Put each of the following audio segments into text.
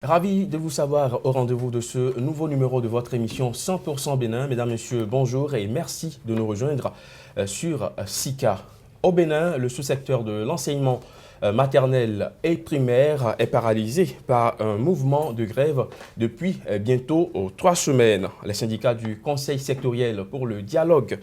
Ravi de vous savoir au rendez-vous de ce nouveau numéro de votre émission 100% Bénin. Mesdames, Messieurs, bonjour et merci de nous rejoindre sur SICA. Au Bénin, le sous-secteur de l'enseignement maternel et primaire est paralysé par un mouvement de grève depuis bientôt 3 semaines. Les syndicats du Conseil sectoriel pour le dialogue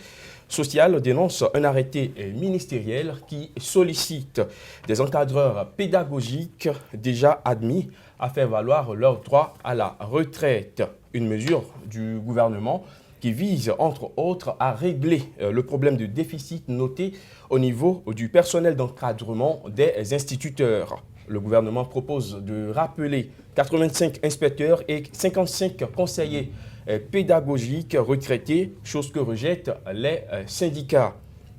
social dénoncent un arrêté ministériel qui sollicite des encadreurs pédagogiques déjà admis à faire valoir leur droit à la retraite. Une mesure du gouvernement qui vise, entre autres, à régler le problème de déficit noté au niveau du personnel d'encadrement des instituteurs. Le gouvernement propose de rappeler 85 inspecteurs et 55 conseillers pédagogiques retraités, chose que rejettent les syndicats.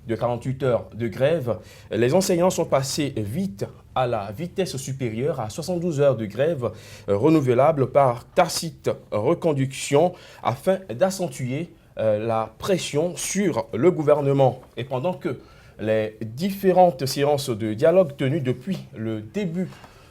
De 48 heures de grève, les enseignants sont passés vite à la vitesse supérieure à 72 heures de grève renouvelable par tacite reconduction afin d'accentuer la pression sur le gouvernement. Et pendant que les différentes séances de dialogue tenues depuis le début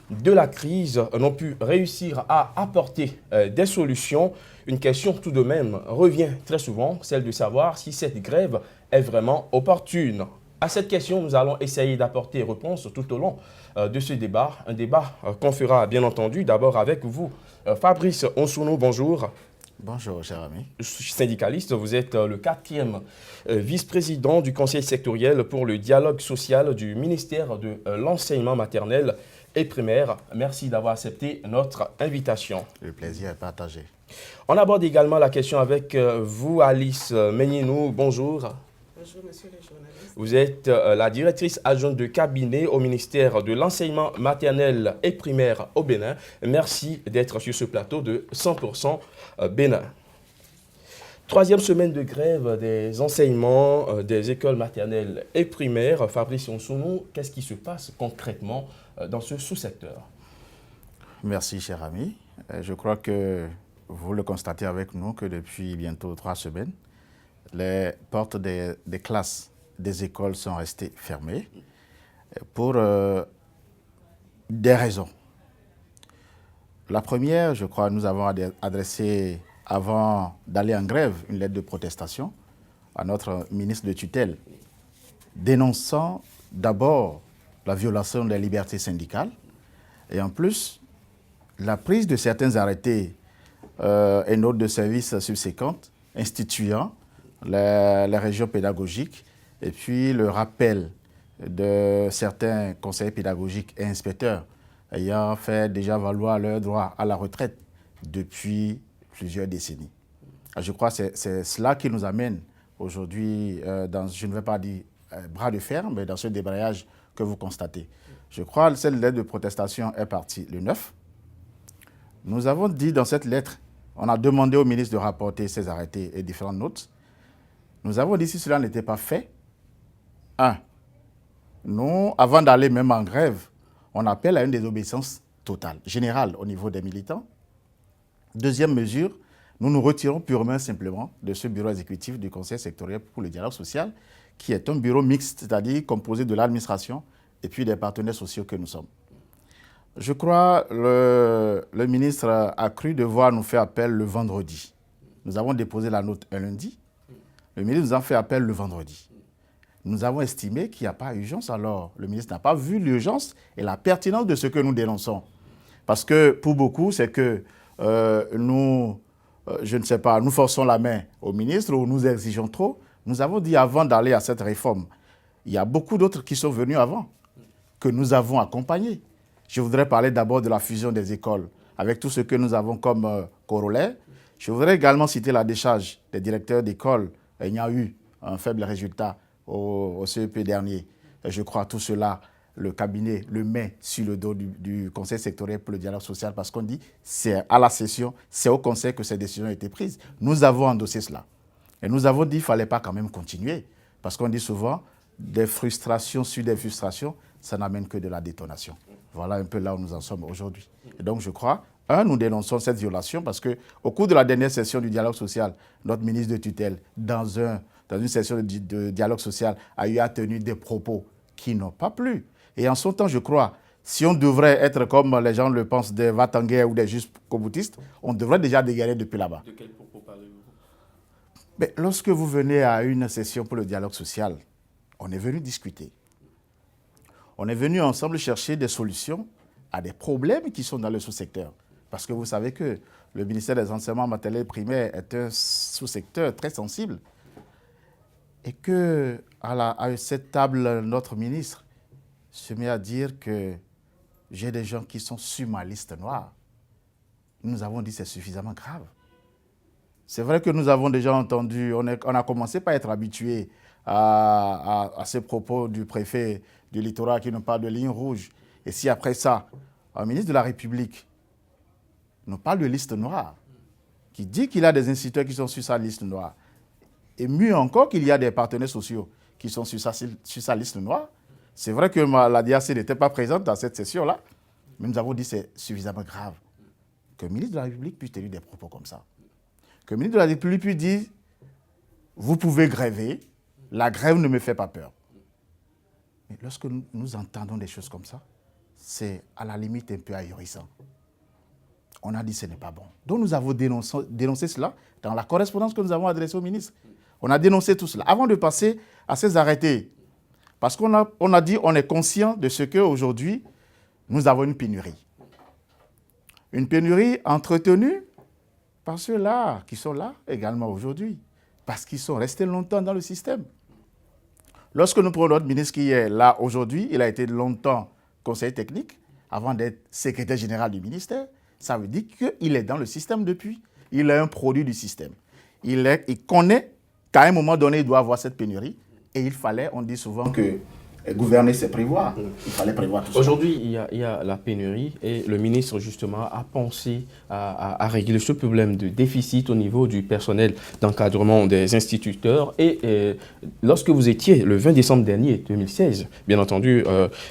de la crise n'ont pu réussir à apporter des solutions, une question tout de même revient très souvent, celle de savoir si cette grève est vraiment opportune. À cette question, nous allons essayer d'apporter réponse tout au long de ce débat. Un débat qu'on fera bien entendu d'abord avec vous. Fabrice Onsounou, bonjour. Bonjour, cher ami. Syndicaliste, vous êtes le 4e vice-président du Conseil sectoriel pour le dialogue social du ministère de l'enseignement maternel et primaire. Merci d'avoir accepté notre invitation. Le plaisir est partagé. On aborde également la question avec vous, Alice Meigninou. Bonjour. Bonjour, monsieur le journaliste. Vous êtes la directrice adjointe de cabinet au ministère de l'enseignement maternel et primaire au Bénin. Merci d'être sur ce plateau de 100% Bénin. 3e semaine de grève des enseignements des écoles maternelles et primaires. Fabrice Onsounou, qu'est-ce qui se passe concrètement dans ce sous-secteur? Merci, cher ami. Je crois que vous le constatez avec nous que depuis bientôt 3 semaines, les portes des classes des écoles sont restées fermées pour des raisons. La première, je crois, nous avons adressé, avant d'aller en grève, une lettre de protestation à notre ministre de tutelle, dénonçant d'abord la violation des libertés syndicales et en plus la prise de certains arrêtés et notes de services subséquentes instituant les régions pédagogiques et puis le rappel de certains conseillers pédagogiques et inspecteurs ayant fait déjà valoir leur droit à la retraite depuis plusieurs décennies. Je crois que c'est cela qui nous amène aujourd'hui dans, je ne vais pas dire bras de fer, mais dans ce débrayage que vous constatez. Je crois que cette lettre de protestation est partie le 9. Nous avons dit dans cette lettre, on a demandé au ministre de rapporter ses arrêtés et différentes notes. Nous avons dit si cela n'était pas fait, nous, avant d'aller même en grève, on appelle à une désobéissance totale, générale au niveau des militants. Deuxième mesure, nous nous retirons purement et simplement de ce bureau exécutif du Conseil sectoriel pour le dialogue social, qui est un bureau mixte, c'est-à-dire composé de l'administration et puis des partenaires sociaux que nous sommes. Je crois que le ministre a cru devoir nous faire appel le vendredi. Nous avons déposé la note un lundi. Le ministre nous a fait appel le vendredi. Nous avons estimé qu'il n'y a pas urgence, alors le ministre n'a pas vu l'urgence et la pertinence de ce que nous dénonçons. Parce que pour beaucoup, c'est que nous, je ne sais pas, nous forçons la main au ministre ou nous exigeons trop. Nous avons dit avant d'aller à cette réforme, il y a beaucoup d'autres qui sont venus avant, que nous avons accompagnés. Je voudrais parler d'abord de la fusion des écoles, avec tout ce que nous avons comme corollaire. Je voudrais également citer la décharge des directeurs d'école ayant eu un faible résultat au CEP dernier. Et je crois tout cela, le cabinet le met sur le dos du Conseil sectoriel pour le dialogue social parce qu'on dit c'est à la session, c'est au Conseil que ces décisions ont été prises. Nous avons endossé cela. Et nous avons dit qu'il ne fallait pas quand même continuer parce qu'on dit souvent des frustrations sur des frustrations, ça n'amène que de la détonation. Voilà un peu là où nous en sommes aujourd'hui. Et donc je crois, nous dénonçons cette violation parce qu'au cours de la dernière session du dialogue social, notre ministre de tutelle, dans une session de dialogue social, a eu à tenir des propos qui n'ont pas plu. Et en son temps, je crois, Si on devrait être comme les gens le pensent, des va-t-en-guerre ou des jusqu'au-boutistes, on devrait déjà dégainer depuis là-bas. De quel propos parlez-vous? Mais lorsque vous venez à une session pour le dialogue social, on est venu discuter. On est venu ensemble chercher des solutions à des problèmes qui sont dans le sous-secteur. Parce que vous savez que le ministère des enseignements maternels et primaires est un sous-secteur très sensible. Et que à cette table, notre ministre se met à dire que j'ai des gens qui sont sur ma liste noire. Nous avons dit que c'est suffisamment grave. C'est vrai que nous avons déjà entendu, on a commencé par être habitué à ces propos du préfet du littoral qui nous parle de ligne rouge. Et si après ça, un ministre de la République nous parle de liste noire, qui dit qu'il a des instituteurs qui sont sur sa liste noire, et mieux encore qu'il y a des partenaires sociaux qui sont sur sa liste noire, c'est vrai que la DRC n'était pas présente dans cette session-là, mais nous avons dit que c'est suffisamment grave que le ministre de la République puisse tenir des propos comme ça. Que le ministre de la République puisse dire « Vous pouvez gréver, la grève ne me fait pas peur ». Mais lorsque nous entendons des choses comme ça, c'est à la limite un peu ahurissant. On a dit que ce n'est pas bon. Donc nous avons dénoncé cela dans la correspondance que nous avons adressée au ministre. On a dénoncé tout cela. Avant de passer à ces arrêtés, parce qu'on a dit on est conscient de ce qu'aujourd'hui, nous avons une pénurie. Une pénurie entretenue par ceux-là qui sont là également aujourd'hui, parce qu'ils sont restés longtemps dans le système. Lorsque nous prenons notre ministre qui est là aujourd'hui, il a été longtemps conseiller technique, avant d'être secrétaire général du ministère, ça veut dire qu'il est dans le système depuis. Il est un produit du système. Il connaît qu'à un moment donné, il doit avoir cette pénurie, et il fallait, on dit souvent que gouverner, c'est prévoir. Il fallait prévoir tout ça. Aujourd'hui, il y a la pénurie et le ministre, justement, a pensé à régler ce problème de déficit au niveau du personnel d'encadrement des instituteurs. Et lorsque vous étiez, le 20 décembre dernier, 2016, bien entendu,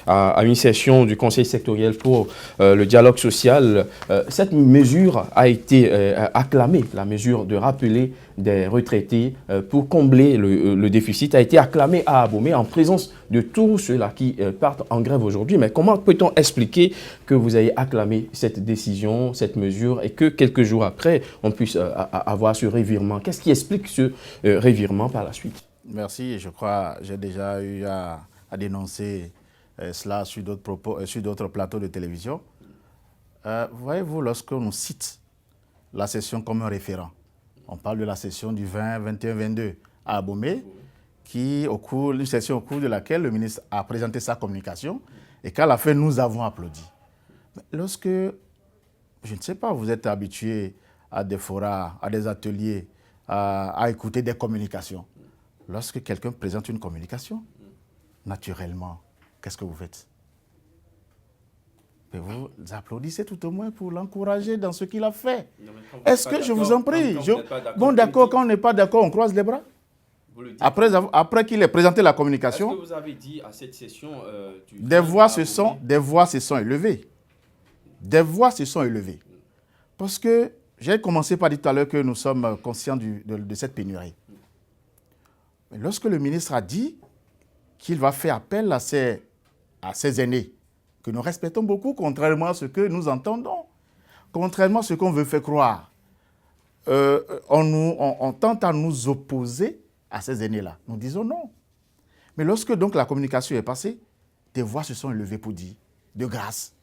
à une session du Conseil sectoriel pour le dialogue social, cette mesure a été acclamée, la mesure de rappeler des retraités pour combler le déficit a été acclamée à Abomey en présence de tous ceux-là qui partent en grève aujourd'hui. Mais comment peut-on expliquer que vous ayez acclamé cette décision, cette mesure, et que quelques jours après, on puisse avoir ce revirement? Qu'est-ce qui explique ce revirement par la suite? Merci. Je crois que j'ai déjà eu à dénoncer cela sur d'autres plateaux de télévision. Voyez-vous, lorsque l'on cite la session comme un référent, on parle de la session du 20, 21, 22 à Abomey, une session au cours de laquelle le ministre a présenté sa communication et qu'à la fin, nous avons applaudi. Lorsque, je ne sais pas, vous êtes habitué à des forats, à des ateliers, à écouter des communications. Lorsque quelqu'un présente une communication, naturellement, qu'est-ce que vous faites? Et vous applaudissez tout au moins pour l'encourager dans ce qu'il a fait. Est-ce que je vous en prie? Bon, d'accord, quand on n'est pas d'accord, on croise les bras. Après qu'il ait présenté la communication, est-ce que vous avez dit à cette session des voix se sont élevées. Des voix se sont élevées. Parce que j'ai commencé par dire tout à l'heure que nous sommes conscients de cette pénurie. Mais lorsque le ministre a dit qu'il va faire appel à ses aînés, que nous respectons beaucoup, contrairement à ce que nous entendons, contrairement à ce qu'on veut faire croire, on tente à nous opposer à ces aînés-là. Nous disons non. Mais lorsque donc la communication est passée, des voix se sont élevées pour dire, de grâce,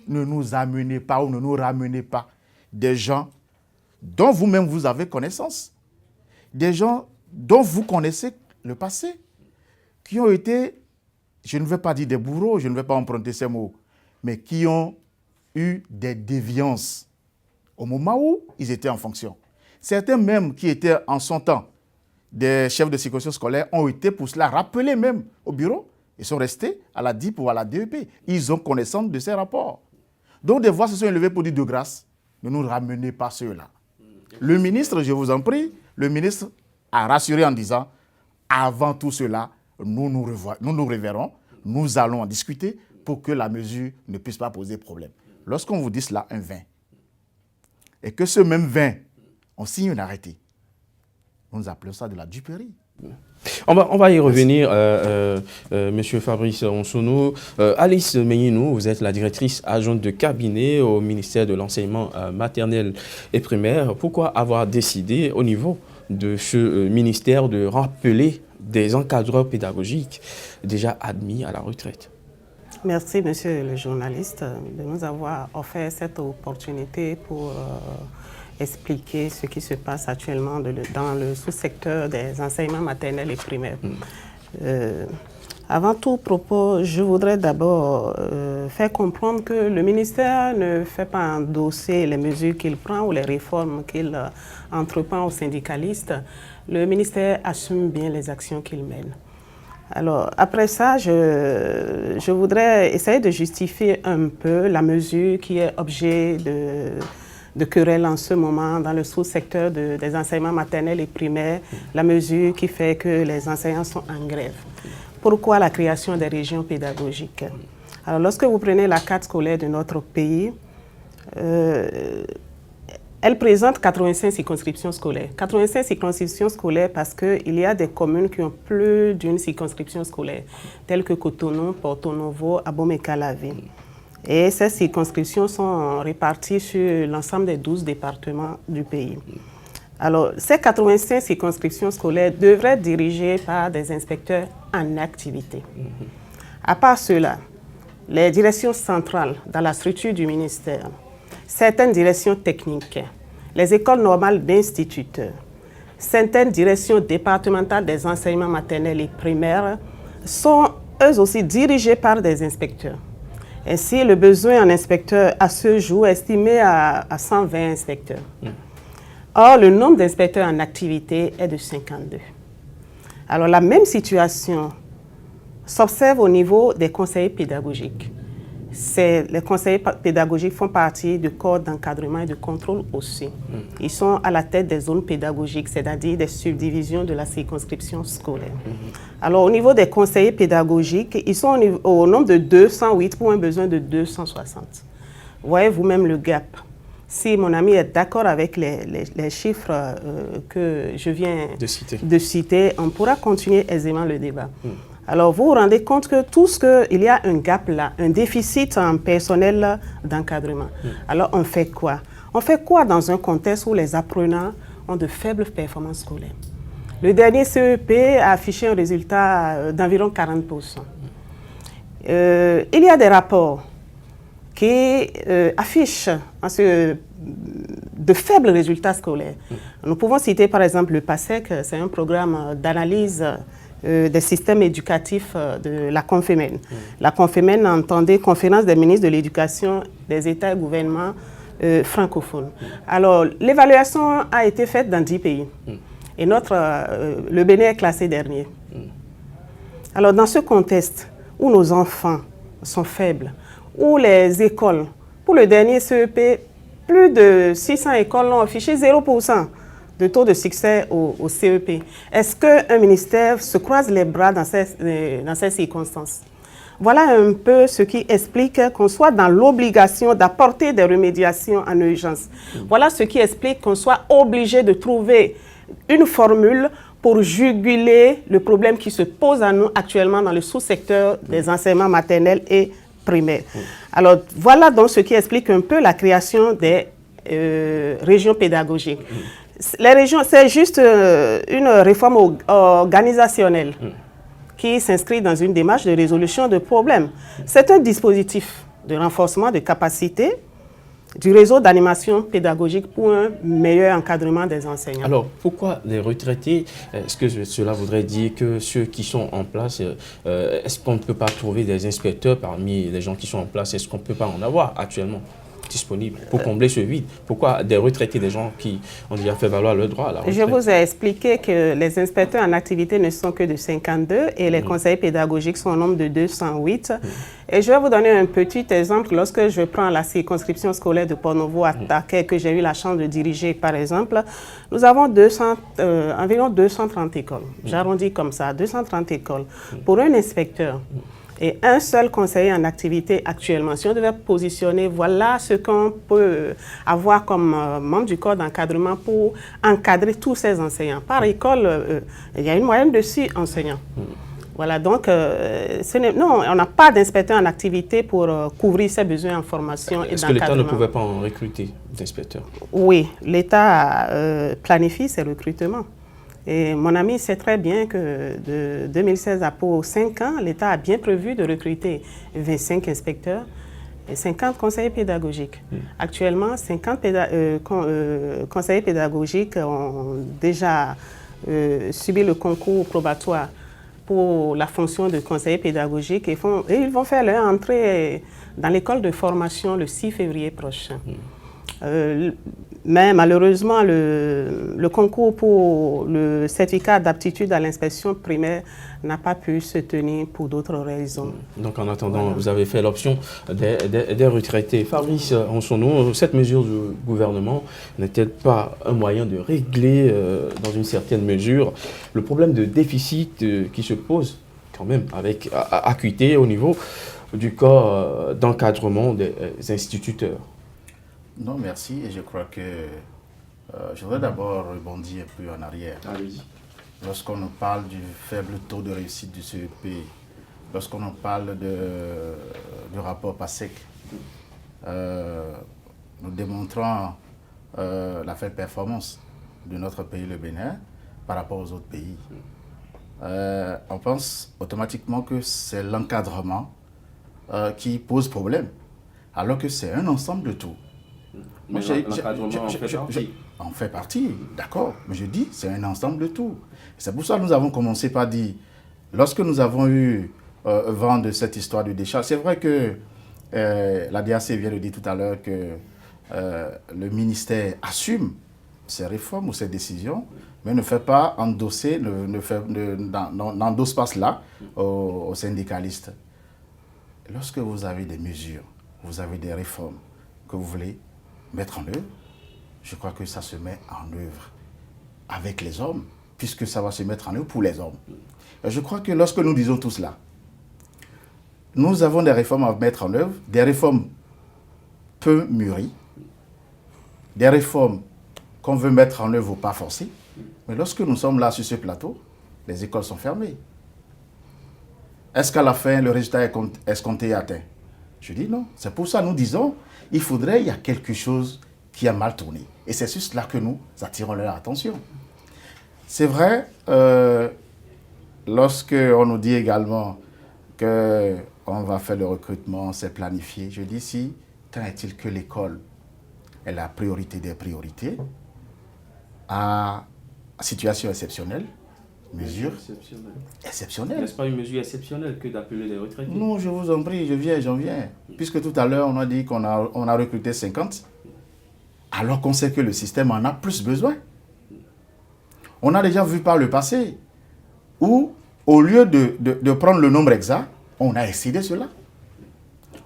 ne nous amenez pas ou ne nous ramenez pas des gens dont vous-même vous avez connaissance, des gens dont vous connaissez le passé, qui ont été, je ne vais pas dire des bourreaux, je ne vais pas emprunter ces mots, mais qui ont eu des déviances au moment où ils étaient en fonction. Certains même qui étaient en son temps des chefs de circonscription scolaire ont été pour cela rappelés même au bureau. Ils sont restés à la DIP ou à la DEP. Ils ont connaissance de ces rapports. Donc des voix se sont élevées pour dire de grâce, ne nous ramenez pas ceux-là. Le ministre, je vous en prie, le ministre a rassuré en disant, avant tout cela, nous nous reverrons, nous allons en discuter pour que la mesure ne puisse pas poser problème. Lorsqu'on vous dit cela, un 20, et que ce même 20, on signe un arrêté, nous appelons ça de la duperie. On va y revenir, Monsieur Fabrice Onsounou. Alice Meyinou, vous êtes la directrice adjointe de cabinet au ministère de l'enseignement maternel et primaire. Pourquoi avoir décidé au niveau de ce ministère de rappeler des encadreurs pédagogiques déjà admis à la retraite? Merci, monsieur le journaliste, de nous avoir offert cette opportunité pour expliquer ce qui se passe actuellement dans le sous-secteur des enseignements maternels et primaires. Avant tout propos, je voudrais d'abord faire comprendre que le ministère ne fait pas endosser les mesures qu'il prend ou les réformes qu'il entreprend aux syndicalistes. Le ministère assume bien les actions qu'il mène. Alors, après ça, je voudrais essayer de justifier un peu la mesure qui est objet de querelle en ce moment dans le sous-secteur des enseignements maternels et primaires, la mesure qui fait que les enseignants sont en grève. Pourquoi la création des régions pédagogiques? Alors, lorsque vous prenez la carte scolaire de notre pays, elle présente 85 circonscriptions scolaires. 85 circonscriptions scolaires parce qu'il y a des communes qui ont plus d'une circonscription scolaire, telles que Cotonou, Porto Novo, Abomey-Calavi. Et ces circonscriptions sont réparties sur l'ensemble des 12 départements du pays. Alors, ces 85 circonscriptions scolaires devraient être dirigées par des inspecteurs en activité. À part cela, les directions centrales dans la structure du ministère, certaines directions techniques, les écoles normales d'instituteurs, certaines directions départementales des enseignements maternels et primaires sont eux aussi dirigées par des inspecteurs. Ainsi, le besoin en inspecteurs à ce jour est estimé à 120 inspecteurs. Or, le nombre d'inspecteurs en activité est de 52. Alors, la même situation s'observe au niveau des conseillers pédagogiques. Les conseillers pédagogiques font partie du corps d'encadrement et de contrôle aussi. Ils sont à la tête des zones pédagogiques, c'est-à-dire des subdivisions de la circonscription scolaire. Alors, au niveau des conseillers pédagogiques, ils sont au nombre de 208 pour un besoin de 260. Vous voyez vous-même le gap. Si mon ami est d'accord avec les chiffres que je viens de citer, on pourra continuer aisément le débat. Alors, vous vous rendez compte que il y a un gap là, un déficit en personnel d'encadrement. Alors, on fait quoi? On fait quoi dans un contexte où les apprenants ont de faibles performances scolaires? Le dernier CEP a affiché un résultat d'environ 40%. Il y a des rapports qui affichent de faibles résultats scolaires. Nous pouvons citer par exemple le PASSEC, c'est un programme d'analyse des systèmes éducatifs de la Confémène. La Confémène entendait Conférence des ministres de l'Éducation des États et gouvernements francophones. Alors, l'évaluation a été faite dans 10 pays. Et le Bénin est classé dernier. Alors, dans ce contexte où nos enfants sont faibles, où les écoles, pour le dernier CEP, plus de 600 écoles ont affiché 0% de taux de succès au CEP. Est-ce qu'un ministère se croise les bras dans ces circonstances? Voilà un peu ce qui explique qu'on soit dans l'obligation d'apporter des remédiations en urgence. Voilà ce qui explique qu'on soit obligé de trouver une formule pour juguler le problème qui se pose à nous actuellement dans le sous-secteur des enseignements maternels et primaires. Alors, voilà donc ce qui explique un peu la création des régions pédagogiques. Les régions, c'est juste une réforme organisationnelle qui s'inscrit dans une démarche de résolution de problèmes. C'est un dispositif de renforcement de capacité du réseau d'animation pédagogique pour un meilleur encadrement des enseignants. Alors, pourquoi les retraités? Est-ce que cela voudrait dire que ceux qui sont en place, est-ce qu'on ne peut pas trouver des inspecteurs parmi les gens qui sont en place? Est-ce qu'on ne peut pas en avoir actuellement disponibles pour combler ce vide? Pourquoi des retraités, des gens qui ont déjà fait valoir le droit à la retraite? Je vous ai expliqué que les inspecteurs en activité ne sont que de 52 et les conseillers pédagogiques sont au nombre de 208. Et je vais vous donner un petit exemple. Lorsque je prends la circonscription scolaire de Porto Novo à Taquet, que j'ai eu la chance de diriger par exemple, nous avons environ 230 écoles. J'arrondis comme ça, 230 écoles. Pour un inspecteur, et un seul conseiller en activité actuellement. Si on devait positionner, voilà ce qu'on peut avoir comme membre du corps d'encadrement pour encadrer tous ces enseignants. Par école, il y a une moyenne de 6 enseignants. Voilà, donc non, on n'a pas d'inspecteur en activité pour couvrir ses besoins en formation et d'encadrement. Est-ce que l'État ne pouvait pas en recruter d'inspecteurs? Oui, l'État planifie ses recrutements. Et mon ami sait très bien que de 2016 à pour 5 ans, l'État a bien prévu de recruter 25 inspecteurs et 50 conseillers pédagogiques. Actuellement, 50 conseillers pédagogiques ont déjà subi le concours probatoire pour la fonction de conseiller pédagogique et ils vont faire leur entrée dans l'école de formation le 6 février prochain. Mais malheureusement, le concours pour le certificat d'aptitude à l'inspection primaire n'a pas pu se tenir pour d'autres raisons. Donc en attendant, vous avez fait l'option des retraités. Fabrice, en son nom, cette mesure du gouvernement n'est-elle pas un moyen de régler, dans une certaine mesure, le problème de déficit qui se pose quand même avec acuité au niveau du corps d'encadrement des instituteurs? Non, merci. Et je crois que je voudrais d'abord rebondir un peu en arrière. Allez-y. Lorsqu'on nous parle du faible taux de réussite du CEP, lorsqu'on nous parle du rapport PASEC, nous démontrons la faible performance de notre pays, le Bénin, par rapport aux autres pays. On pense automatiquement que c'est l'encadrement qui pose problème, alors que c'est un ensemble de tout. Mais l'encadrement en fait partie. En fait partie, d'accord. Mais je dis, c'est un ensemble de tout. C'est pour ça que nous avons commencé par dire, lorsque nous avons eu vent de cette histoire de décharge, c'est vrai que la DAC vient de dire tout à l'heure que le ministère assume ses réformes ou ses décisions, mais ne fait pas endosser, n'endosse pas cela aux syndicalistes. Lorsque vous avez des mesures, vous avez des réformes que vous voulez mettre en œuvre, je crois que ça se met en œuvre avec les hommes, puisque ça va se mettre en œuvre pour les hommes. Et je crois que lorsque nous disons tout cela, nous avons des réformes à mettre en œuvre, des réformes peu mûries, des réformes qu'on veut mettre en œuvre au pas forcé. Mais lorsque nous sommes là sur ce plateau, les écoles sont fermées. Est-ce qu'à la fin, le résultat escompté est atteint? Je dis non. C'est pour ça que nous disons, il y a quelque chose qui a mal tourné. Et c'est sur cela que nous attirons leur attention. C'est vrai, lorsque on nous dit également qu'on va faire le recrutement, c'est planifié, je dis si, quand est-il que l'école est la priorité des priorités, à situation exceptionnelle, mesure exceptionnelle. N'est-ce pas une mesure exceptionnelle que d'appeler les retraités? Non, je vous en prie, j'en viens. Puisque tout à l'heure, on a dit qu'on a recruté 50, alors qu'on sait que le système en a plus besoin. On a déjà vu par le passé où, au lieu de prendre le nombre exact, on a excédé cela.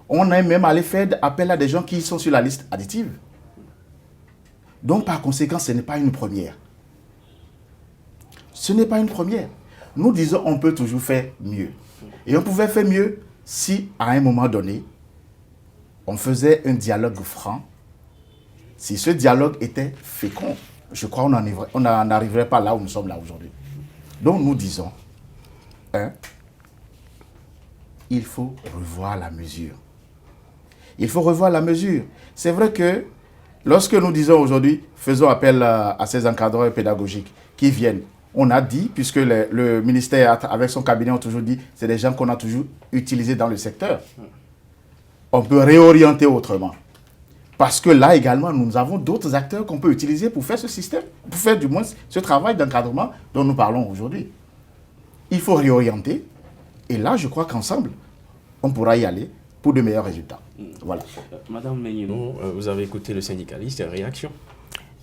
On est même allé faire appel à des gens qui sont sur la liste additive. Donc, par conséquent, ce n'est pas une première. Ce n'est pas une première. Nous disons on peut toujours faire mieux. Et on pouvait faire mieux si, à un moment donné, on faisait un dialogue franc. Si ce dialogue était fécond, je crois qu'on n'en arriverait pas là où nous sommes là aujourd'hui. Donc nous disons, il faut revoir la mesure. Il faut revoir la mesure. C'est vrai que lorsque nous disons aujourd'hui, faisons appel à ces encadreurs pédagogiques qui viennent, on a dit, puisque le ministère, avec son cabinet, ont toujours dit, c'est des gens qu'on a toujours utilisés dans le secteur. On peut réorienter autrement. Parce que là également, nous avons d'autres acteurs qu'on peut utiliser pour faire ce système, pour faire du moins ce travail d'encadrement dont nous parlons aujourd'hui. Il faut réorienter. Et là, je crois qu'ensemble, on pourra y aller pour de meilleurs résultats. Voilà. Madame Megnino, vous avez écouté le syndicaliste, réaction?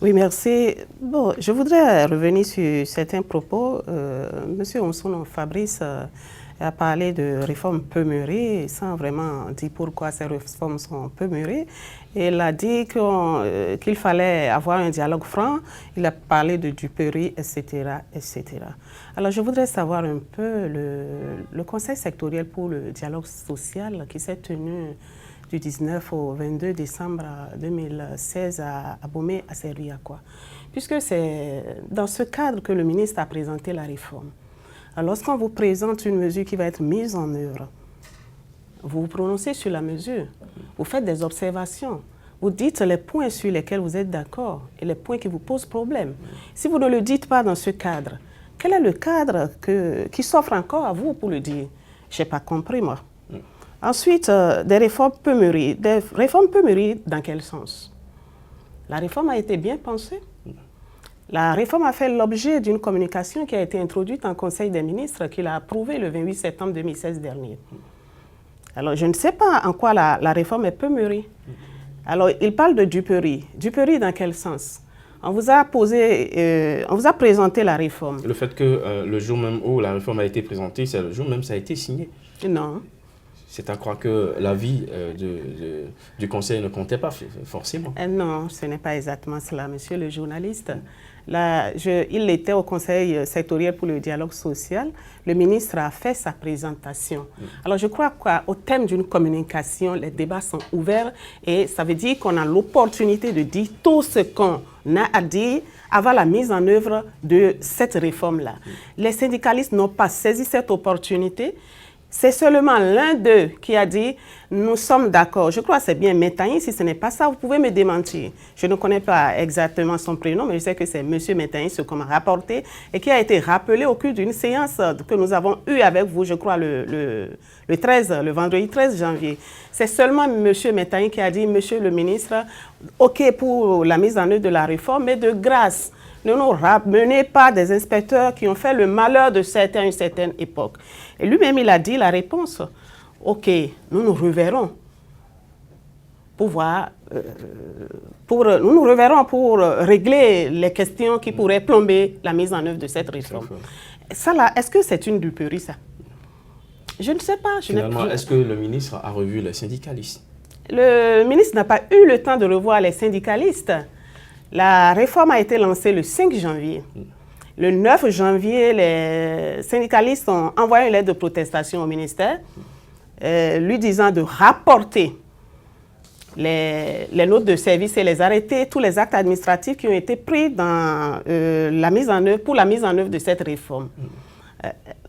Oui, merci. Bon, je voudrais revenir sur certains propos. Monsieur Onsono Fabrice Elle a parlé de réformes peu mûries, sans vraiment dire pourquoi ces réformes sont peu mûries. Et elle a dit qu'il fallait avoir un dialogue franc. Il a parlé de duperie, etc., etc. Alors, je voudrais savoir un peu le Conseil sectoriel pour le dialogue social qui s'est tenu du 19 au 22 décembre 2016 à Abomey a servi à quoi? Puisque c'est dans ce cadre que le ministre a présenté la réforme. Alors, lorsqu'on vous présente une mesure qui va être mise en œuvre, vous vous prononcez sur la mesure, vous faites des observations, vous dites les points sur lesquels vous êtes d'accord et les points qui vous posent problème. Si vous ne le dites pas dans ce cadre, quel est le cadre qui s'offre encore à vous pour le dire? Je n'ai pas compris, moi. Ensuite, des réformes peu mûries. Des réformes peu mûries, dans quel sens? La réforme a été bien pensée. La réforme a fait l'objet d'une communication qui a été introduite en Conseil des ministres, qu'il a approuvée le 28 septembre 2016 dernier. Alors, je ne sais pas en quoi la réforme est peu mûrie. Alors, il parle de duperie. Duperie dans quel sens? On vous a présenté la réforme. Le fait que le jour même où la réforme a été présentée, c'est le jour même où ça a été signé. Non. C'est à croire que l'avis du Conseil ne comptait pas, forcément. Non, ce n'est pas exactement cela, monsieur le journaliste. Là, il était au Conseil sectoriel pour le dialogue social. Le ministre a fait sa présentation. Alors, je crois qu'au thème d'une communication, les débats sont ouverts et ça veut dire qu'on a l'opportunité de dire tout ce qu'on a à dire avant la mise en œuvre de cette réforme-là. Les syndicalistes n'ont pas saisi cette opportunité. C'est seulement l'un d'eux qui a dit « nous sommes d'accord ». Je crois que c'est bien Métaïn. Si ce n'est pas ça, vous pouvez me démentir. Je ne connais pas exactement son prénom, mais je sais que c'est M. Métaïn, ce qu'on m'a rapporté, et qui a été rappelé au cours d'une séance que nous avons eue avec vous, je crois, le vendredi 13 janvier. C'est seulement M. Métaïn qui a dit « Monsieur le ministre, OK pour la mise en œuvre de la réforme, mais de grâce, ne nous ramenez pas des inspecteurs qui ont fait le malheur de certains à une certaine époque. » Et lui-même, il a dit la réponse. OK, nous nous reverrons pour régler les questions qui pourraient plomber la mise en œuvre de cette réforme. Ça là, est-ce que c'est une duperie, ça? Je ne sais pas. Finalement, est-ce que le ministre a revu les syndicalistes? Le ministre n'a pas eu le temps de revoir les syndicalistes. La réforme a été lancée le 5 janvier. Le 9 janvier, les syndicalistes ont envoyé une lettre de protestation au ministère, lui disant de rapporter les notes de service et les arrêtés, tous les actes administratifs qui ont été pris dans, pour la mise en œuvre de cette réforme.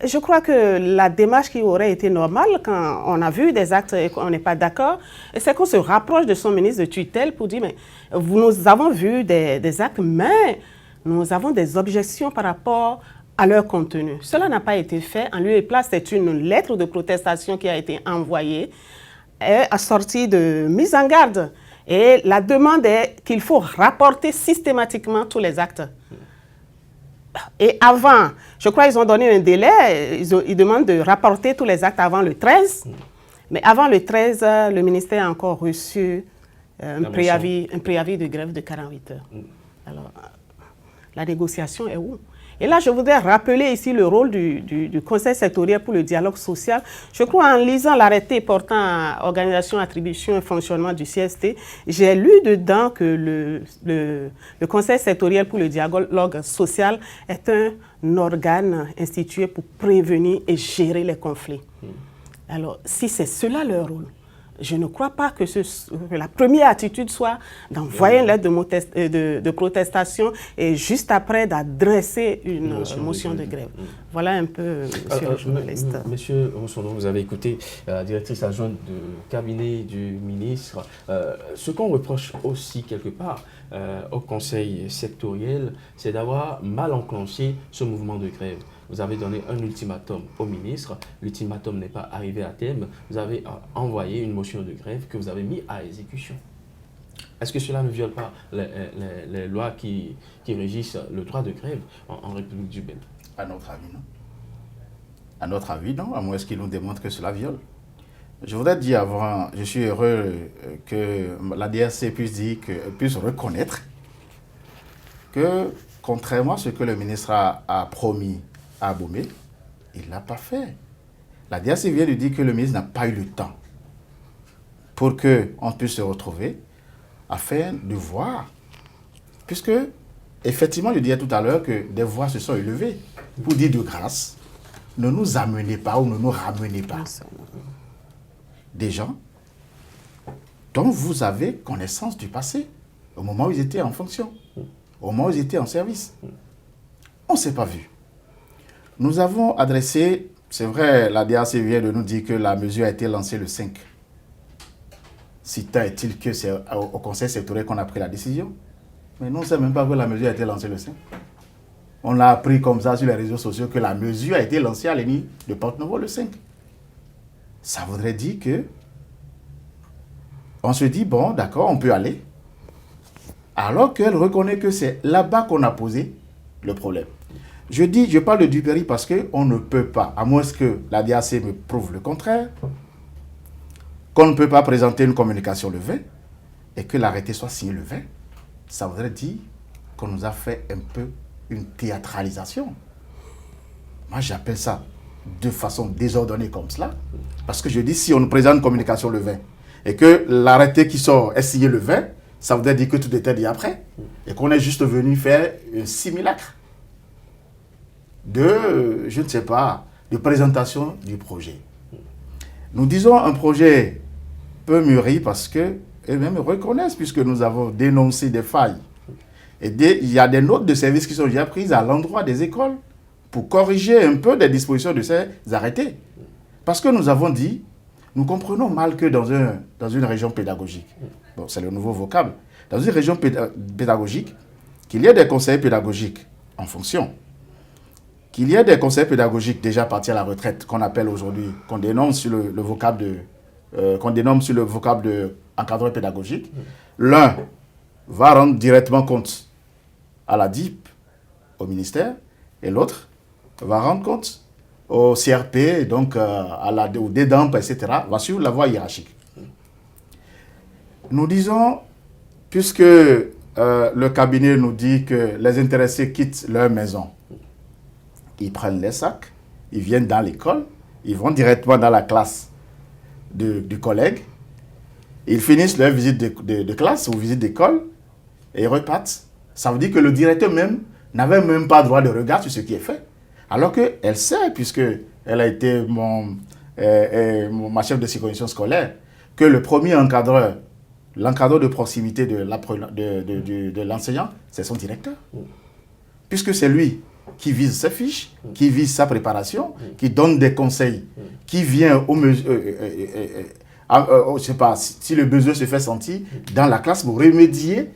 Je crois que la démarche qui aurait été normale quand on a vu des actes et qu'on n'est pas d'accord, c'est qu'on se rapproche de son ministre de tutelle pour dire mais nous avons vu des actes, mais nous avons des objections par rapport à leur contenu. Cela n'a pas été fait. En lieu et place, c'est une lettre de protestation qui a été envoyée assortie de mise en garde. Et la demande est qu'il faut rapporter systématiquement tous les actes. Et avant, je crois qu'ils ont donné un délai, ils demandent de rapporter tous les actes avant le 13. Mais avant le 13, le ministère a encore reçu un préavis de grève de 48 heures. Alors, la négociation est où? Et là, je voudrais rappeler ici le rôle du Conseil sectoriel pour le dialogue social. Je crois en lisant l'arrêté portant à organisation, attribution et fonctionnement du CST, j'ai lu dedans que le Conseil sectoriel pour le dialogue social est un organe institué pour prévenir et gérer les conflits. Alors, si c'est cela leur rôle, je ne crois pas que la première attitude soit d'envoyer une lettre de protestation et juste après d'adresser une motion de grève. Voilà un peu, monsieur le journaliste. Monsieur Roussono, vous avez écouté la directrice adjointe du cabinet du ministre. Ce qu'on reproche aussi quelque part au conseil sectoriel, c'est d'avoir mal enclenché ce mouvement de grève. Vous avez donné un ultimatum au ministre, l'ultimatum n'est pas arrivé à terme, vous avez envoyé une motion de grève que vous avez mis à exécution. Est-ce que cela ne viole pas les lois qui régissent le droit de grève en République du Bénin? À notre avis, non. À notre avis, non, à moins qu'il nous démontre que cela viole. Je voudrais dire avant, je suis heureux que la DRC puisse reconnaître que, contrairement à ce que le ministre a promis à Abomey, il ne l'a pas fait. La DRC vient de dire que le ministre n'a pas eu le temps pour qu'on puisse se retrouver afin de voir. Puisque, effectivement, je disais tout à l'heure que des voix se sont élevées pour dire de grâce, ne nous amenez pas ou ne nous ramenez pas des gens dont vous avez connaissance du passé, au moment où ils étaient en fonction, au moment où ils étaient en service. On ne s'est pas vu. Nous avons adressé, c'est vrai, la DRC vient de nous dire que la mesure a été lancée le 5. Si tant est-il que c'est au conseil sectoriel qu'on a pris la décision. Mais nous, on ne sait même pas que la mesure a été lancée le 5. On l'a appris comme ça sur les réseaux sociaux que la mesure a été lancée à l'ennemi de Porte-Nouveau le 5. Ça voudrait dire que on se dit, bon, d'accord, on peut aller. Alors qu'elle reconnaît que c'est là-bas qu'on a posé le problème. Je parle de Duperry parce qu'on ne peut pas, à moins que la DRC me prouve le contraire, qu'on ne peut pas présenter une communication le 20 et que l'arrêté soit signé le 20. Ça voudrait dire qu'on nous a fait un peu une théâtralisation. Moi, j'appelle ça de façon désordonnée comme cela. Parce que je dis, si on nous présente une communication le 20 et que l'arrêté qui sort est signé le 20, ça voudrait dire que tout était dit après et qu'on est juste venu faire un simulacre de, je ne sais pas, de présentation du projet. Nous disons un projet peu mûri parce que eux-mêmes reconnaissent, puisque nous avons dénoncé des failles. Et il y a des notes de service qui sont déjà prises à l'endroit des écoles pour corriger un peu des dispositions de ces arrêtés. Parce que nous avons dit, nous comprenons mal que dans une région pédagogique, bon, c'est le nouveau vocable, dans une région pédagogique, qu'il y ait des conseillers pédagogiques en fonction, qu'il y ait des conseillers pédagogiques déjà partis à la retraite, qu'on appelle aujourd'hui, qu'on dénomme sur le vocable de encadreur pédagogique. L'un va rendre directement compte à la DIP, au ministère, et l'autre va rendre compte au CRP, donc au DEDAMP, etc., va suivre la voie hiérarchique. Nous disons, puisque le cabinet nous dit que les intéressés quittent leur maison, ils prennent les sacs, ils viennent dans l'école, ils vont directement dans la classe du collègue, ils finissent leur visite de classe ou visite d'école et ils repartent. Ça veut dire que le directeur même n'avait même pas droit de regard sur ce qui est fait. Alors qu'elle sait, puisqu'elle a été ma chef de circonscription scolaire, que le premier encadreur, l'encadreur de proximité de l'enseignant, c'est son directeur. Puisque c'est lui qui vise ses fiches, qui vise sa préparation, qui donne des conseils, qui vient je ne sais pas, si le besoin se fait sentir dans la classe pour remédier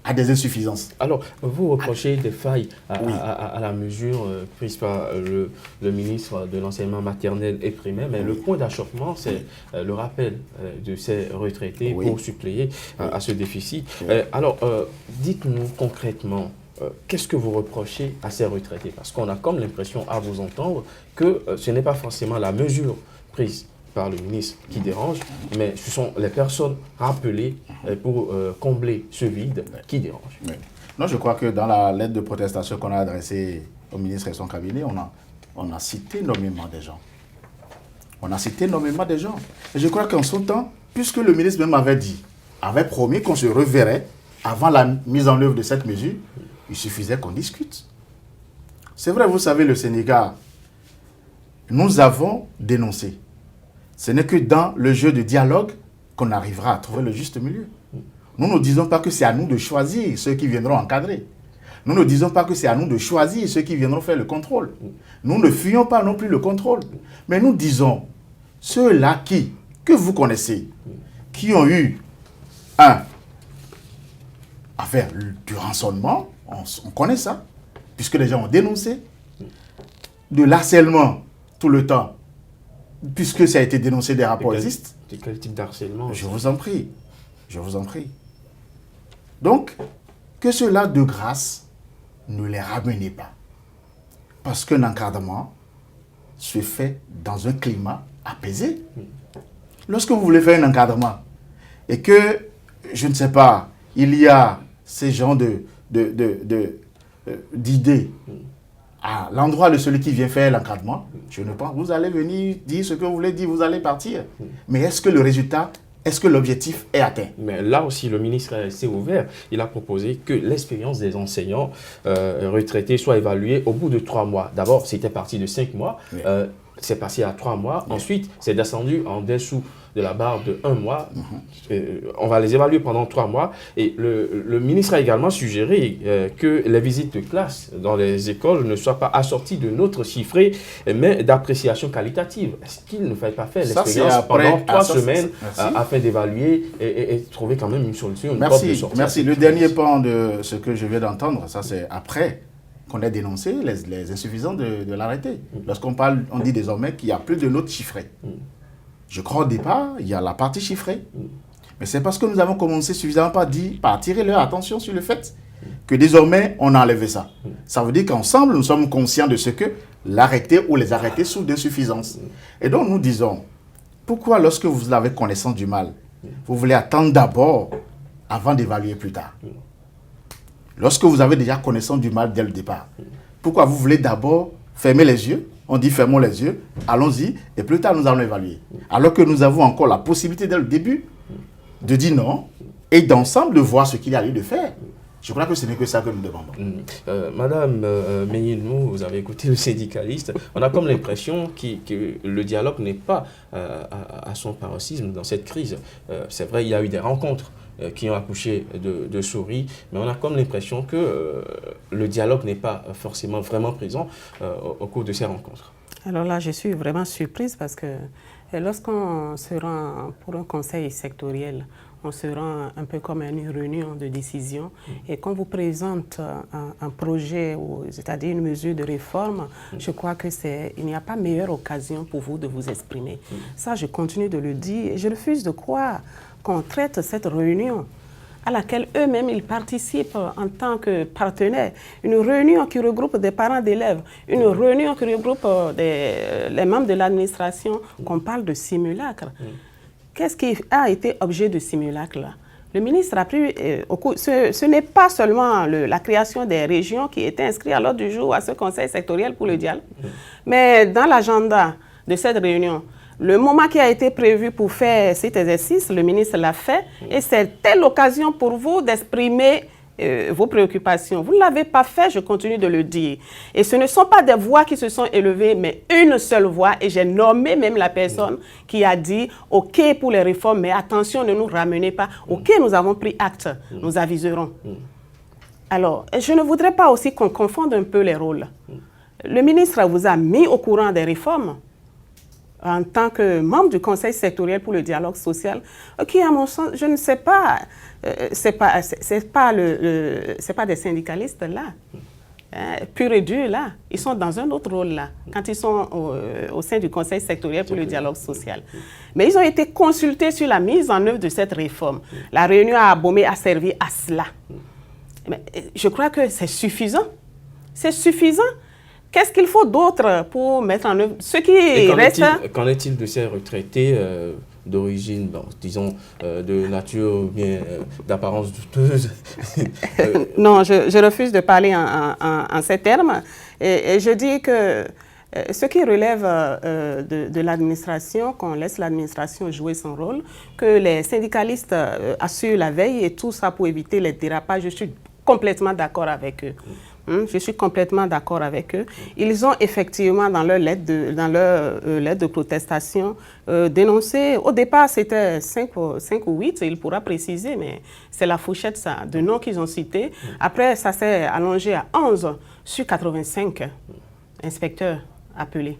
à des insuffisances. Alors, vous reprochez des failles à la mesure prise par le ministre de l'enseignement maternel et primaire, mais le point d'achoppement, c'est le rappel de ces retraités pour suppléer à ce déficit. Alors, dites-nous concrètement, qu'est-ce que vous reprochez à ces retraités? Parce qu'on a comme l'impression, à vous entendre, que ce n'est pas forcément la mesure prise par le ministre qui dérange, mais ce sont les personnes rappelées pour combler ce vide qui dérange. Non, je crois que dans la lettre de protestation qu'on a adressée au ministre et son cabinet, on a cité nommément des gens. On a cité nommément des gens. Et je crois qu'en son temps, puisque le ministre même avait promis qu'on se reverrait avant la mise en œuvre de cette mesure, il suffisait qu'on discute. C'est vrai, vous savez, le Sénégal, nous avons dénoncé. Ce n'est que dans le jeu de dialogue qu'on arrivera à trouver le juste milieu. Nous ne disons pas que c'est à nous de choisir ceux qui viendront encadrer. Nous ne disons pas que c'est à nous de choisir ceux qui viendront faire le contrôle. Nous ne fuyons pas non plus le contrôle. Mais nous disons, ceux-là que vous connaissez, qui ont eu affaire du rançonnement, on connaît ça, puisque les gens ont dénoncé, de l'harcèlement tout le temps, puisque ça a été dénoncé, des rapports existent. De quel type d'harcèlement? Je vous en prie. Je vous en prie. Donc, que cela de grâce, ne les ramenez pas. Parce qu'un encadrement se fait dans un climat apaisé. Lorsque vous voulez faire un encadrement et que, je ne sais pas, il y a ces genres d'idées à l'endroit de celui qui vient faire l'encadrement, je ne pense, vous allez venir dire ce que vous voulez dire, vous allez partir. Mais est-ce que le résultat, est-ce que l'objectif est atteint? Mais là aussi, le ministre est resté ouvert. Il a proposé que l'expérience des enseignants retraités soit évaluée au bout de 3 mois. D'abord, c'était parti de 5 mois. Oui. C'est passé à 3 mois. Oui. Ensuite, c'est descendu en dessous de la barre de 1 mois. On va les évaluer pendant 3 mois. Et le ministre a également suggéré que les visites de classe dans les écoles ne soient pas assorties de notes chiffrées, mais d'appréciation qualitative. Est-ce qu'il ne fallait pas faire l'expérience pendant 3 semaines afin d'évaluer et trouver quand même une solution, une porte de sortie? Merci. Le dernier pan de ce que je viens d'entendre, ça c'est après qu'on ait dénoncé les insuffisances de l'arrêté. Lorsqu'on parle, on dit désormais qu'il n'y a plus de notes chiffrées. Je crois au départ, il y a la partie chiffrée. Mais c'est parce que nous avons commencé suffisamment par attirer leur attention sur le fait que désormais, on a enlevé ça. Ça veut dire qu'ensemble, nous sommes conscients de ce que l'arrêté ou les arrêtés sont d'insuffisance. Et donc, nous disons, pourquoi lorsque vous avez connaissance du mal, vous voulez attendre d'abord avant d'évaluer plus tard? Lorsque vous avez déjà connaissance du mal dès le départ, pourquoi vous voulez d'abord fermer les yeux? On dit fermons les yeux, allons-y, et plus tard nous allons évaluer. Alors que nous avons encore la possibilité dès le début de dire non, et d'ensemble de voir ce qu'il y a lieu de faire. Je crois que ce n'est que ça que nous demandons. Madame Meyinou, vous avez écouté le syndicaliste. On a comme l'impression que le dialogue n'est pas à son paroxysme dans cette crise. C'est vrai, il y a eu des rencontres qui ont accouché de souris, mais on a comme l'impression que le dialogue n'est pas forcément vraiment présent au cours de ces rencontres. Alors là, je suis vraiment surprise parce que lorsqu'on se rend pour un conseil sectoriel, on se rend un peu comme à une réunion de décision et qu'on vous présente un projet, c'est-à-dire une mesure de réforme, je crois qu'il n'y a pas meilleure occasion pour vous de vous exprimer. Ça, je continue de le dire et je refuse de croire qu'on traite cette réunion à laquelle eux-mêmes ils participent en tant que partenaires. Une réunion qui regroupe des parents d'élèves, une réunion qui regroupe les membres de l'administration, qu'on parle de simulacre. Qu'est-ce qui a été objet de simulacre là? Le ministre a pris ce n'est pas seulement la création des régions qui était inscrite à l'ordre du jour à ce conseil sectoriel pour le dialogue, mais dans l'agenda de cette réunion, le moment qui a été prévu pour faire cet exercice, le ministre l'a fait et c'était l'occasion pour vous d'exprimer vos préoccupations. Vous ne l'avez pas fait, je continue de le dire. Et ce ne sont pas des voix qui se sont élevées, mais une seule voix. Et j'ai nommé même la personne qui a dit « OK pour les réformes, mais attention, ne nous ramenez pas. OK, nous avons pris acte, nous aviserons. » Alors, je ne voudrais pas aussi qu'on confonde un peu les rôles. Le ministre vous a mis au courant des réformes en tant que membre du Conseil sectoriel pour le dialogue social, qui, à mon sens, je ne sais pas, c'est pas des syndicalistes là, pur et dur là. Ils sont dans un autre rôle là, quand ils sont au sein du Conseil sectoriel pour le dialogue social. Mais ils ont été consultés sur la mise en œuvre de cette réforme. La réunion à Abomey a servi à cela. Mais je crois que c'est suffisant. C'est suffisant. Qu'est-ce qu'il faut d'autre pour mettre en œuvre ce qui reste? Qu'en est-il de ces retraités d'origine, bon, disons, de nature ou bien d'apparence douteuse? Non, je refuse de parler en ces termes. Et je dis que ce qui relève de l'administration, qu'on laisse l'administration jouer son rôle, que les syndicalistes assurent la veille et tout ça pour éviter les dérapages, je suis complètement d'accord avec eux. Je suis complètement d'accord avec eux. Ils ont effectivement, dans leur lettre de protestation, dénoncé, au départ c'était 5 ou 8, il pourra préciser, mais c'est la fourchette ça, de noms qu'ils ont cités. Après, ça s'est allongé à 11 sur 85 inspecteurs appelés.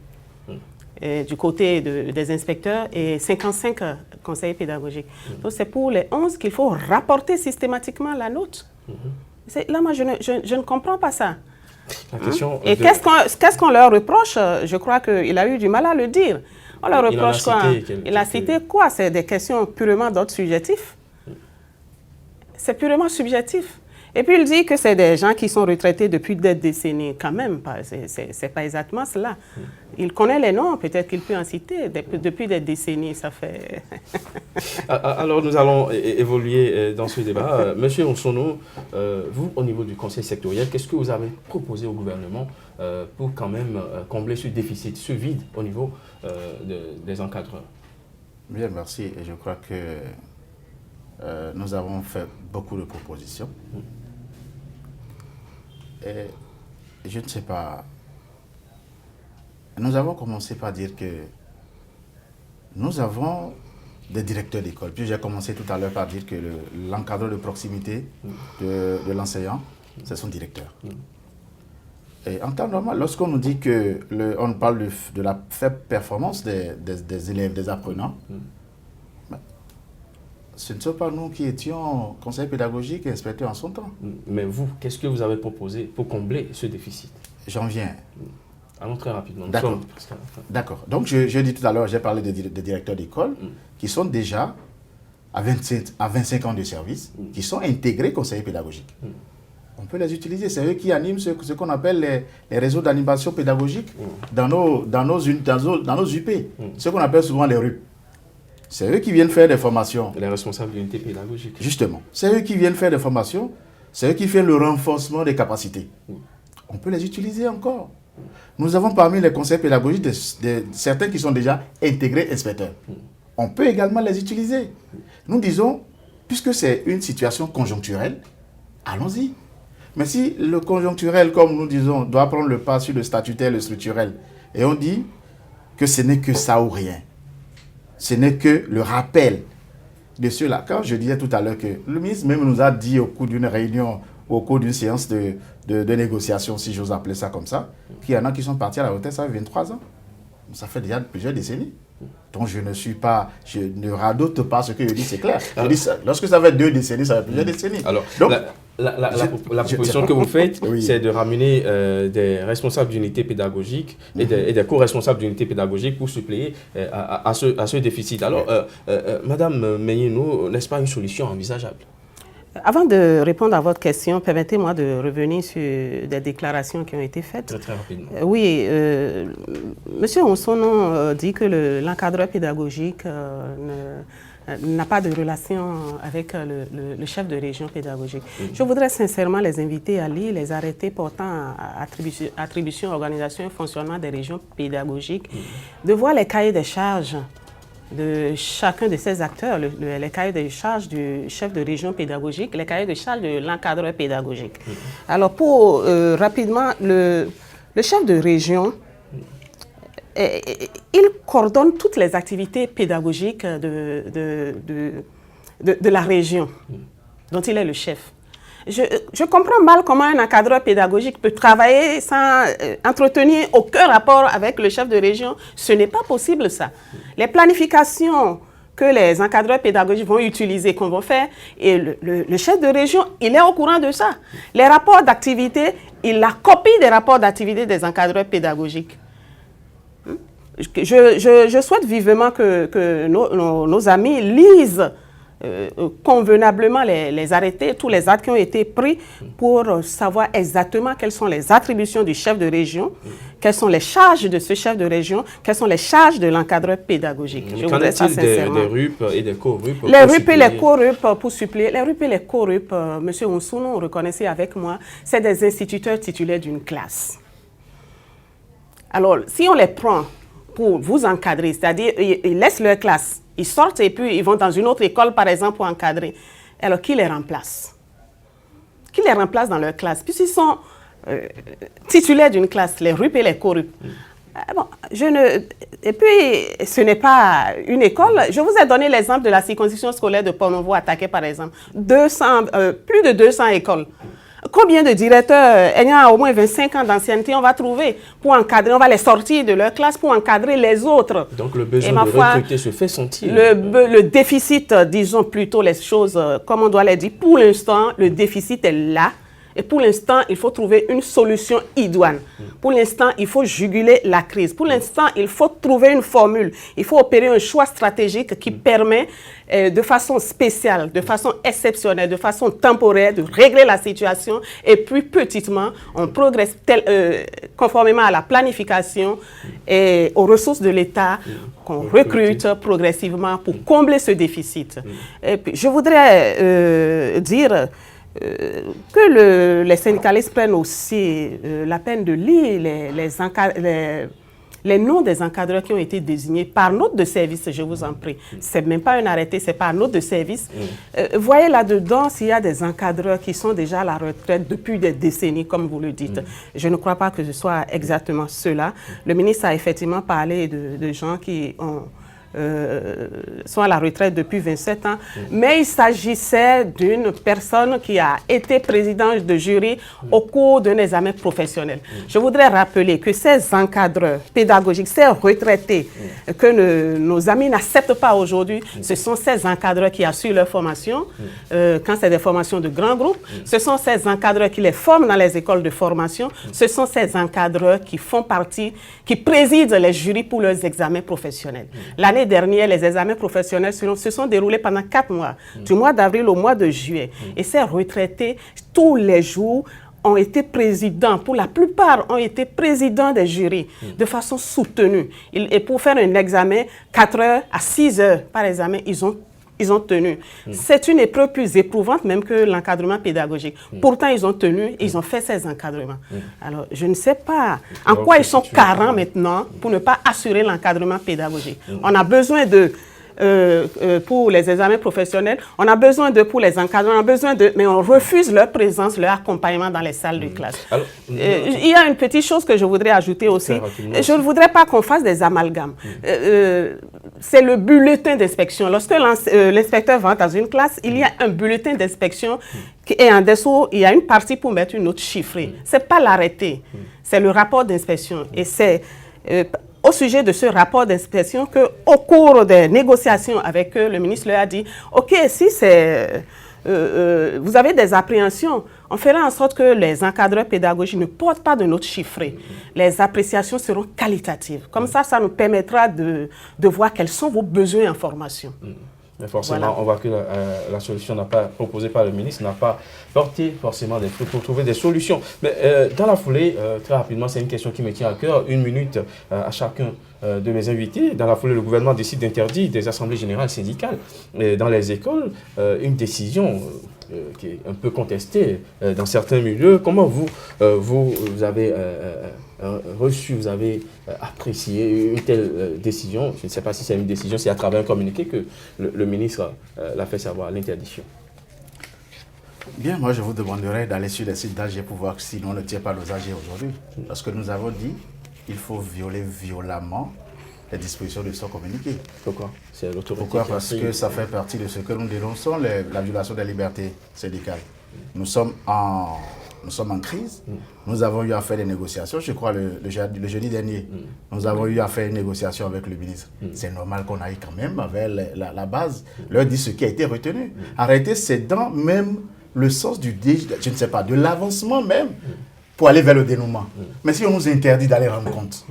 Du côté des inspecteurs et 55 conseillers pédagogiques. Donc c'est pour les 11 qu'il faut rapporter systématiquement la note. Là, moi, je ne comprends pas ça. Et qu'est-ce qu'on leur reproche? Je crois qu'il a eu du mal à le dire. On leur reproche quoi? Il a cité quoi? C'est des questions purement d'ordre subjectif. C'est purement subjectif. Et puis il dit que c'est des gens qui sont retraités depuis des décennies. Quand même, c'est pas exactement cela. Il connaît les noms, peut-être qu'il peut en citer. Depuis des décennies, ça fait... Alors nous allons évoluer dans ce débat. Monsieur Onsono, vous, au niveau du conseil sectoriel, qu'est-ce que vous avez proposé au gouvernement pour quand même combler ce déficit, ce vide au niveau des encadreurs? Bien, merci. Et je crois que nous avons fait beaucoup de propositions. Et je ne sais pas, nous avons commencé par dire que nous avons des directeurs d'école. Puis j'ai commencé tout à l'heure par dire que l'encadreur de proximité de l'enseignant, c'est son directeur. Et en temps normal, lorsqu'on nous dit que on parle de la faible performance des élèves, des apprenants, ce ne sont pas nous qui étions conseillers pédagogiques et inspecteurs en son temps. Mais vous, qu'est-ce que vous avez proposé pour combler ce déficit? J'en viens. Allons très rapidement. D'accord. D'accord. Donc, je dis tout à l'heure, j'ai parlé des directeurs d'école qui sont déjà à 25 ans de service, qui sont intégrés conseillers pédagogiques. On peut les utiliser. C'est eux qui animent ce qu'on appelle les réseaux d'animation pédagogique dans nos UP, ce qu'on appelle souvent les RUP. C'est eux qui viennent faire des formations. Les responsables d'unité pédagogique. Justement. C'est eux qui viennent faire des formations. C'est eux qui font le renforcement des capacités. On peut les utiliser encore. Nous avons parmi les conseils pédagogiques certains qui sont déjà intégrés inspecteurs. On peut également les utiliser. Nous disons, puisque c'est une situation conjoncturelle, allons-y. Mais si le conjoncturel, comme nous disons, doit prendre le pas sur le statutaire, le structurel, et on dit que ce n'est que ça ou rien, ce n'est que le rappel de cela. Quand je disais tout à l'heure que le ministre même nous a dit au cours d'une réunion, au cours d'une séance de négociation, si j'ose appeler ça comme ça, qu'il y en a qui sont partis à la retraite, ça fait 23 ans. Ça fait déjà plusieurs décennies. Donc je ne radote pas ce que je dis, c'est clair. Je dis ça, lorsque ça fait 2 décennies, ça fait plusieurs décennies. Alors, donc, la proposition que vous faites, c'est de ramener des responsables d'unité pédagogique et des co-responsables d'unité pédagogique pour suppléer à ce déficit. Alors, Madame Meyinou, n'est-ce pas une solution envisageable? Avant de répondre à votre question, permettez-moi de revenir sur des déclarations qui ont été faites. Très rapidement. Oui, M. Onsono dit que l'encadreur pédagogique n'a pas de relation avec le chef de région pédagogique. Je voudrais sincèrement les inviter à lire les arrêtés portant attribution, organisation et fonctionnement des régions pédagogiques, de voir les cahiers des charges de chacun de ces acteurs, les cahiers de charges du chef de région pédagogique, les cahiers de charges de l'encadreur pédagogique. Alors, pour rapidement, le chef de région, il coordonne toutes les activités pédagogiques de la région dont il est le chef. Je comprends mal comment un encadreur pédagogique peut travailler sans entretenir aucun rapport avec le chef de région. Ce n'est pas possible, ça. Les planifications que les encadreurs pédagogiques vont utiliser, qu'on va faire, et le chef de région, il est au courant de ça. Les rapports d'activité, il la copie des rapports d'activité des encadreurs pédagogiques. Je souhaite vivement que nos amis lisent convenablement les arrêtés, tous les actes qui ont été pris pour savoir exactement quelles sont les attributions du chef de région, quelles sont les charges de ce chef de région, quelles sont les charges de l'encadreur pédagogique. Qu'en est-il des RUP et des co-RUP? Les RUP et les co-RUP pour suppléer. Les RUP et les co-RUP, M. Onsono, reconnaissez avec moi, c'est des instituteurs titulaires d'une classe. Alors, si on les prend pour vous encadrer, c'est-à-dire ils laissent leur classe, ils sortent et puis ils vont dans une autre école, par exemple, pour encadrer. Alors, qui les remplace? Qui les remplace dans leur classe? Puisqu'ils sont titulaires d'une classe, les RUP et les co-RUP. Bon, et puis, ce n'est pas une école. Je vous ai donné l'exemple de la circonscription scolaire de Port-Novo attaquée, par exemple. Plus de 200 écoles. Combien de directeurs ayant au moins 25 ans d'ancienneté on va trouver pour encadrer, on va les sortir de leur classe pour encadrer les autres. Donc le besoin de recruter se fait sentir. Le déficit, disons plutôt les choses comme on doit les dire, pour l'instant, le déficit est là Et pour l'instant, il faut trouver une solution idoine. Pour l'instant, il faut juguler la crise. Pour l'instant, il faut trouver une formule. Il faut opérer un choix stratégique qui permet de façon spéciale, de façon exceptionnelle, de façon temporaire, de régler la situation. Et puis, petitement, on progresse conformément à la planification et aux ressources de l'État qu'on recrute progressivement pour combler ce déficit. Et puis, je voudrais dire que les syndicalistes prennent aussi la peine de lire les noms des encadreurs qui ont été désignés par note de service, je vous en prie. Ce n'est même pas un arrêté, c'est par note de service. Voyez là-dedans s'il y a des encadreurs qui sont déjà à la retraite depuis des décennies, comme vous le dites. Je ne crois pas que ce soit exactement cela. Le ministre a effectivement parlé de gens qui sont à la retraite depuis 27 ans, mais il s'agissait d'une personne qui a été présidente de jury au cours d'un examen professionnel. Je voudrais rappeler que ces encadreurs pédagogiques, ces retraités que nos amis n'acceptent pas aujourd'hui, ce sont ces encadreurs qui assurent leur formation, quand c'est des formations de grands groupes, ce sont ces encadreurs qui les forment dans les écoles de formation, ce sont ces encadreurs qui font partie, qui président les jurys pour leurs examens professionnels. L'année dernière, les examens professionnels se sont déroulés pendant 4 mois, du mois d'avril au mois de juillet. Et ces retraités, tous les jours, ont été présidents, pour la plupart, ont été présidents des jurys de façon soutenue. Et pour faire un examen, 4 heures à 6 heures par examen, ils ont tenu. C'est une épreuve plus éprouvante même que l'encadrement pédagogique. Pourtant, ils ont tenu et ils ont fait ces encadrements. Alors, je ne sais pas en quoi ils sont carents maintenant pour ne pas assurer l'encadrement pédagogique. On a besoin de pour les examens professionnels, on a besoin d'eux pour les encadrements, on a besoin d'eux, mais on refuse leur présence, leur accompagnement dans les salles de classe. Alors, il y a une petite chose que je voudrais ajouter aussi. Je ne voudrais pas qu'on fasse des amalgames. C'est le bulletin d'inspection. Lorsque l'inspecteur va dans une classe, il y a un bulletin d'inspection et en dessous, il y a une partie pour mettre une note chiffrée. Ce n'est pas l'arrêté, c'est le rapport d'inspection. Et c'est au sujet de ce rapport d'inspection qu'au cours des négociations avec eux, le ministre leur a dit « Ok, si vous avez des appréhensions, on fera en sorte que les encadreurs pédagogiques ne portent pas de notes chiffrées. Les appréciations seront qualitatives. Comme ça, ça nous permettra de voir quels sont vos besoins en formation. » Mais forcément, voilà. On voit que la solution proposée par le ministre n'a pas porté forcément des fruits pour trouver des solutions. Mais dans la foulée, très rapidement, c'est une question qui me tient à cœur. 1 minute à chacun de mes invités. Dans la foulée, le gouvernement décide d'interdire des assemblées générales syndicales dans les écoles. Une décision qui est un peu contestée dans certains milieux. Comment vous avez reçu, vous avez apprécié une telle décision? Je ne sais pas si c'est une décision, c'est à travers un communiqué que le ministre l'a fait savoir, l'interdiction. Bien, moi je vous demanderai d'aller sur les sites d'AG pour voir si on ne tient pas nos AG aujourd'hui. Parce que nous avons dit qu'il faut violer violemment les dispositions de ce communiqué. Pourquoi? C'est l'autorité. Pourquoi? Parce que ça fait partie de ce que nous dénonçons, la violation des libertés syndicales. Nous sommes en crise. Nous avons eu à faire des négociations. Je crois le jeudi dernier, nous avons eu à faire une négociation avec le ministre. C'est normal qu'on aille quand même avec la base, leur dire ce qui a été retenu. Arrêter, c'est dans même le sens je ne sais pas, de l'avancement même pour aller vers le dénouement. Mais si on nous interdit d'aller rendre compte,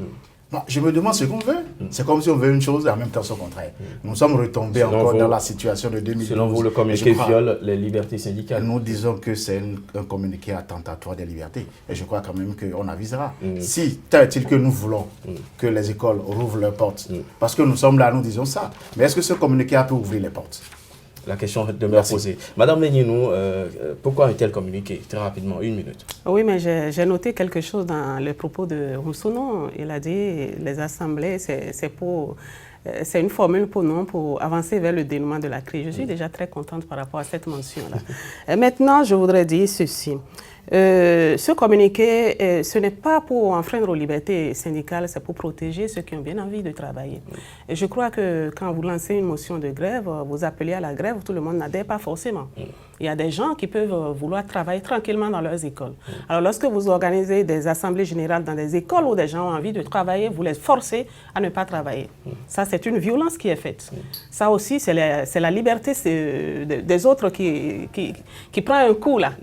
je me demande ce qu'on veut. C'est comme si on veut une chose et en même temps son contraire. Nous sommes retombés encore dans la situation de 2012. Selon vous, le communiqué viole les libertés syndicales? Nous disons que c'est un communiqué attentatoire des libertés. Et je crois quand même qu'on avisera. Si, tant est-il que nous voulons que les écoles rouvrent leurs portes, parce que nous sommes là, nous disons ça. Mais est-ce que ce communiqué a pu ouvrir les portes? La question demeure posée. Madame Léninou, pourquoi un tel communiqué? Très rapidement, 1 minute. Oui, mais j'ai noté quelque chose dans les propos de Rousseau. Il a dit les assemblées, c'est une formule pour avancer vers le dénouement de la crise. Je suis déjà très contente par rapport à cette mention-là. Maintenant, je voudrais dire ceci. Ce communiqué, ce n'est pas pour enfreindre aux libertés syndicales, c'est pour protéger ceux qui ont bien envie de travailler. Et je crois que quand vous lancez une motion de grève, vous appelez à la grève, tout le monde n'adhère pas forcément. Il y a des gens qui peuvent vouloir travailler tranquillement dans leurs écoles. Alors, lorsque vous organisez des assemblées générales dans des écoles où des gens ont envie de travailler, vous les forcez à ne pas travailler. Ça, c'est une violence qui est faite. Ça aussi, c'est la liberté des autres qui prend un coup, là.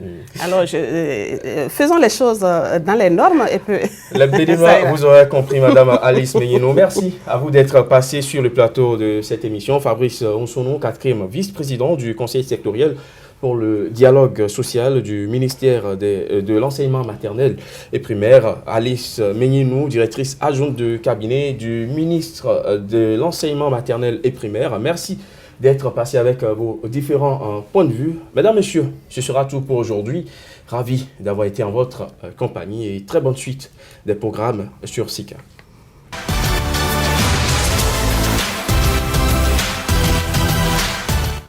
Alors, faisons les choses dans les normes et puis... Le Béninois, vous aurez compris, Madame Alice Megnino. Merci à vous d'être passé sur le plateau de cette émission. Fabrice Onsono, 4e vice-président du Conseil sectoriel pour le dialogue social du ministère de l'enseignement maternel et primaire. Alice Megnino, directrice adjointe de cabinet du ministre de l'enseignement maternel et primaire. Merci d'être passé avec vos différents points de vue. Mesdames, Messieurs, ce sera tout pour aujourd'hui. Ravi d'avoir été en votre compagnie et très bonne suite des programmes sur SICA.